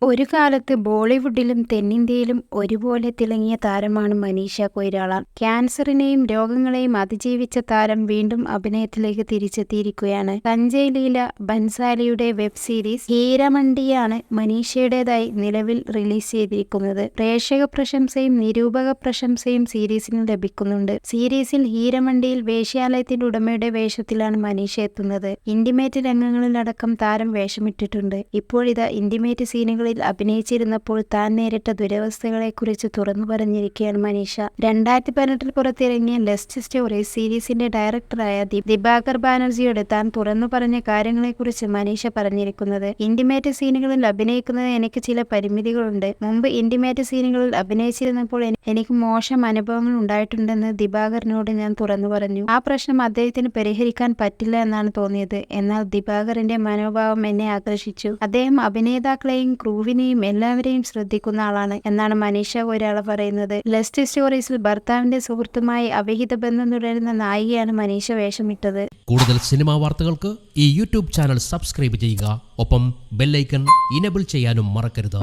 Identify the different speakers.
Speaker 1: ഒരു കാലത്ത് ബോളിവുഡിലും തെന്നിന്ത്യയിലും ഒരുപോലെ തിളങ്ങിയ താരമാണ് മനീഷ കൊയ്രാള. ക്യാൻസറിനെയും രോഗങ്ങളെയും അതിജീവിച്ച താരം വീണ്ടും അഭിനയത്തിലേക്ക് തിരിച്ചെത്തിയിരിക്കുകയാണ്. സഞ്ജയ് ലീല ബൻസാലിയുടെ വെബ് സീരീസ് ഹീരമണ്ടിയാണ് മനീഷയുടേതായി നിലവിൽ റിലീസ് ചെയ്തിരിക്കുന്നത്. പ്രേക്ഷക പ്രശംസയും നിരൂപക പ്രശംസയും സീരീസിന് ലഭിക്കുന്നുണ്ട്. സീരീസിൽ ഹീരമണ്ടിയിൽ വേശ്യാലയത്തിന്റെ ഉടമയുടെ വേഷത്തിലാണ് മനീഷ എത്തുന്നത്. ഇന്റിമേറ്റ് രംഗങ്ങളിലടക്കം താരം വേഷമിട്ടിട്ടുണ്ട്. ഇപ്പോഴിതാ ഇന്റിമേറ്റ് സീനുകളിൽ അഭിനയിച്ചിരുന്നപ്പോൾ താൻ നേരിട്ട ദുരവസ്ഥകളെക്കുറിച്ച് തുറന്നു പറഞ്ഞിരിക്കുകയാണ് മനീഷ. 2018 പുറത്തിറങ്ങിയ ലെസ്റ്റ് സ്റ്റോറീസ് സീരീസിന്റെ ഡയറക്ടറായ ദിബാകർ ബാനർജിയോട് താൻ തുറന്നു പറഞ്ഞ കാര്യങ്ങളെക്കുറിച്ച് മനീഷ പറഞ്ഞിരിക്കുന്നത്. ഇന്റിമേറ്റ് സീനുകളിൽ അഭിനയിക്കുന്നത് എനിക്ക് ചില പരിമിതികളുണ്ട്. മുമ്പ് ഇന്റിമേറ്റ് സീനുകളിൽ അഭിനയിച്ചിരുന്നപ്പോൾ എനിക്ക് മോശം അനുഭവങ്ങൾ ഉണ്ടായിട്ടുണ്ടെന്ന് ദിബാകറിനോട് ഞാൻ തുറന്നു പറഞ്ഞു. ആ പ്രശ്നം അദ്ദേഹത്തിന് പരിഹരിക്കാൻ പറ്റില്ല എന്നാണ് തോന്നിയത്. എന്നാൽ ദിബാകറിന്റെ മനോഭാവം എന്നെ ആകർഷിച്ചു. അദ്ദേഹം അഭിനേതാക്കളെയും ക്രൂവിനെയും എല്ലാവരെയും ശ്രദ്ധിക്കുന്ന ആളാണ് എന്നാണ് മനീഷ കൊയ്രാള പറയുന്നത്. ലെസ്റ്റ് സ്റ്റോറീസിൽ ഭർത്താവിന്റെ സുഹൃത്തുമായി അവിഹിത ബന്ധം തുടരുന്ന നായികയാണ് മനീഷ വേഷമിട്ടത്.
Speaker 2: കൂടുതൽ സിനിമാ വാർത്തകൾക്ക് ഈ യൂട്യൂബ് ചാനൽ സബ്സ്ക്രൈബ് ചെയ്യുക. ഒപ്പം ബെല്ലൈക്കൺ ഇനേബിൾ ചെയ്യാനും മറക്കരുത്.